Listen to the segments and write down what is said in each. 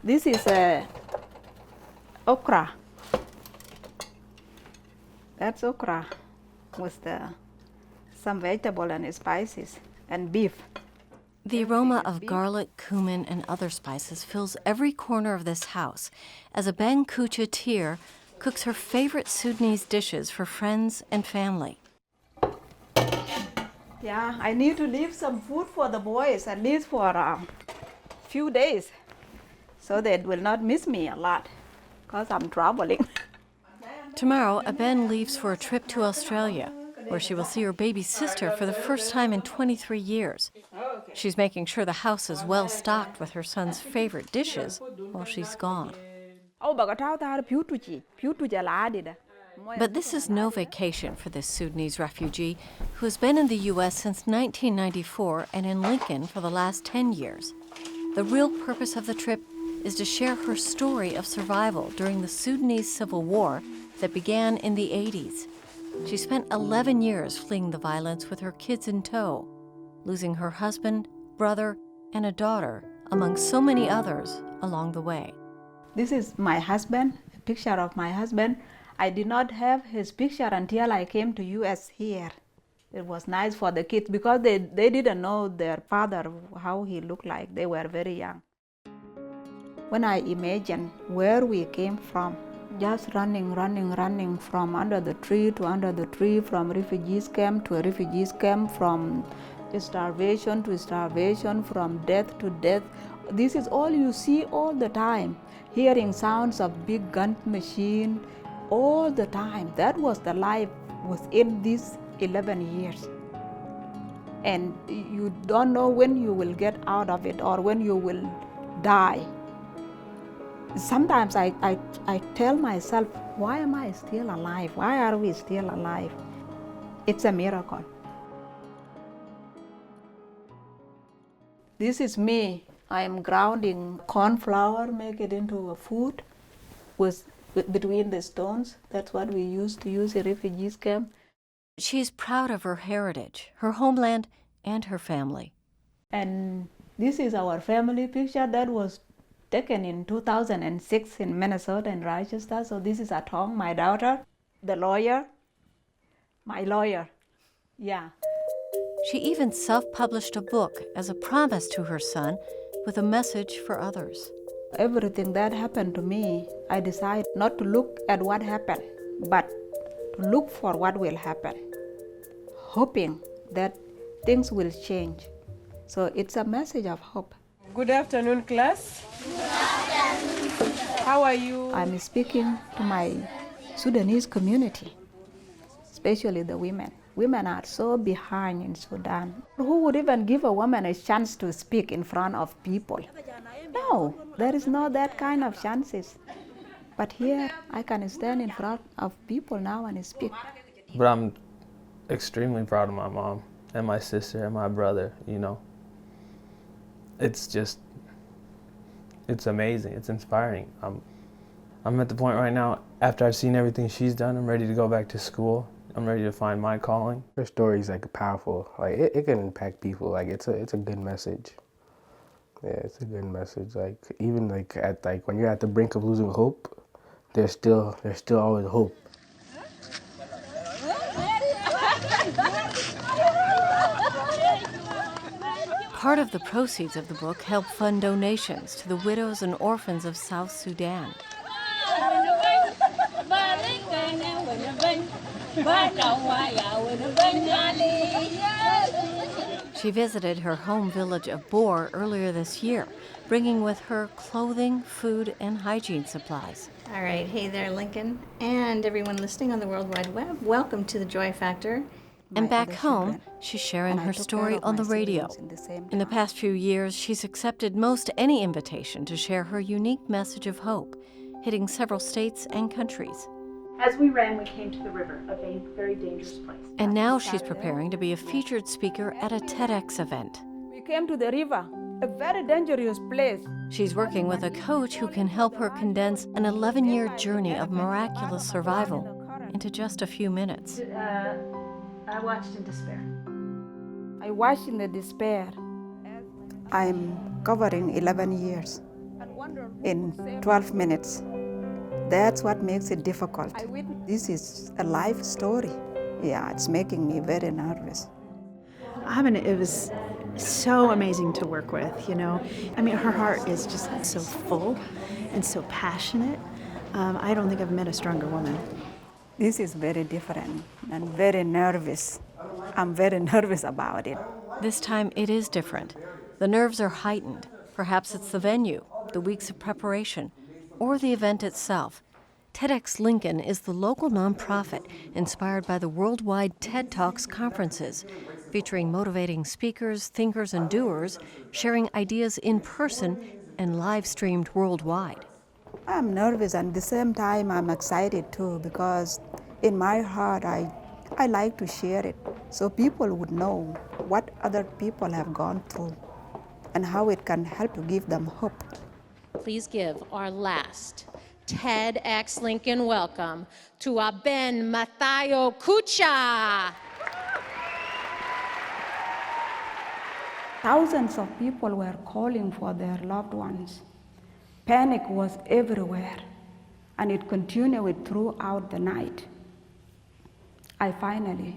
This is okra. That's okra with some vegetable and spices and beef. The aroma of garlic, cumin, and other spices fills every corner of this house as Abeng Kucha Tir cooks her favorite Sudanese dishes for friends and family. Yeah, I need to leave some food for the boys, at least for a few days, so they will not miss me a lot, because I'm traveling. Tomorrow, Abeng leaves for a trip to Australia, where she will see her baby sister for the first time in 23 years. She's making sure the house is well stocked with her son's favorite dishes while she's gone. But this is no vacation for this Sudanese refugee who has been in the U.S. since 1994 and in Lincoln for the last 10 years. The real purpose of the trip is to share her story of survival during the Sudanese Civil War that began in the 80s. She spent 11 years fleeing the violence with her kids in tow, losing her husband, brother, and a daughter, among so many others along the way. This is my husband, a picture of my husband. I did not have his picture until I came to US here. It was nice for the kids because they didn't know their father, how he looked like. They were very young. When I imagine where we came from, just running from under the tree to under the tree, from refugees camp to a refugees camp, from starvation to starvation, from death to death. This is all you see all the time, hearing sounds of big gun machine all the time. That was the life within these 11 years. And you don't know when you will get out of it or when you will die. Sometimes I tell myself, why am I still alive? Why are we still alive? It's a miracle. This is me. I am grounding corn flour, make it into a food between the stones. That's what we used to use in refugees camp. She's proud of her heritage, her homeland, and her family. And this is our family picture that was taken in 2006 in Minnesota and Rochester. So this is Atong, my daughter, the lawyer, my lawyer. Yeah. She even self-published a book as a promise to her son with a message for others. Everything that happened to me, I decided not to look at what happened, but to look for what will happen, hoping that things will change. So it's a message of hope. Good afternoon, class. Good afternoon. How are you? I'm speaking to my Sudanese community, especially the women. Women are so behind in Sudan. Who would even give a woman a chance to speak in front of people? No, there is no that kind of chances. But here, I can stand in front of people now and speak. But I'm extremely proud of my mom and my sister and my brother, you know. It's amazing, it's inspiring. I'm at the point right now, after I've seen everything she's done, I'm ready to go back to school. I'm ready to find my calling. Her story is like powerful. Like it can impact people. Like it's a good message. Yeah, it's a good message. Like even like at like when you're at the brink of losing hope, there's still always hope. Part of the proceeds of the book help fund donations to the widows and orphans of South Sudan. She visited her home village of Bor earlier this year, bringing with her clothing, food, and hygiene supplies. All right, hey there, Lincoln, and everyone listening on the World Wide Web. Welcome to the Joy Factor. And back home, she's sharing her story on the radio. In the past few years, she's accepted most any invitation to share her unique message of hope, hitting several states and countries. As we ran, we came to the river, a very dangerous place. And now she's preparing to be a featured speaker at a TEDx event. We came to the river, a very dangerous place. She's working with a coach who can help her condense an 11-year journey of miraculous survival into just a few minutes. I watched in despair. I watched in the despair. I'm covering 11 years. in 12 minutes. That's what makes it difficult. This is a life story. Yeah, it's making me very nervous. I mean, it was so amazing to work with, you know. I mean, her heart is just so full and so passionate. I don't think I've met a stronger woman. This is very different and very nervous. I'm very nervous about it. This time it is different. The nerves are heightened. Perhaps it's the venue, the weeks of preparation, or the event itself. TEDx Lincoln is the local nonprofit inspired by the worldwide TED Talks conferences, featuring motivating speakers, thinkers, and doers sharing ideas in person and live streamed worldwide. I'm nervous and at the same time I'm excited too, because in my heart I like to share it so people would know what other people have gone through and how it can help to give them hope. Please give our last TEDx Lincoln welcome to Aben Mathayo Kucha. Thousands of people were calling for their loved ones. Panic was everywhere, and it continued throughout the night. I finally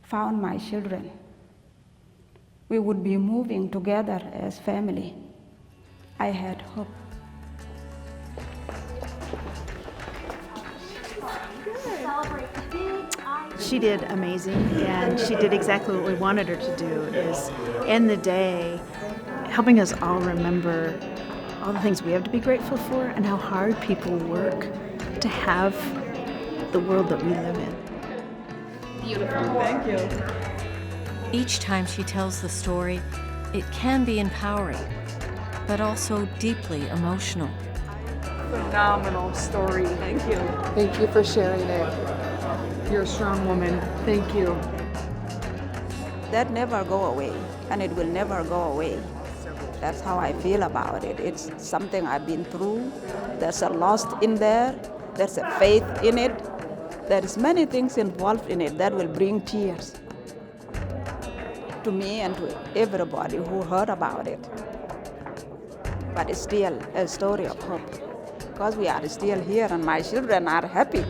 found my children. We would be moving together as family. I had hope. She did amazing, and she did exactly what we wanted her to do, is end the day helping us all remember all the things we have to be grateful for and how hard people work to have the world that we live in. Beautiful. Thank you. Each time she tells the story, it can be empowering, but also deeply emotional. Phenomenal story. Thank you. Thank you for sharing it. You're a strong woman. Thank you. That never go away, and it will never go away. That's how I feel about it. It's something I've been through. There's a loss in there. There's a faith in it. There is many things involved in it that will bring tears to me and to everybody who heard about it. But it's still a story of hope, because we are still here and my children are happy.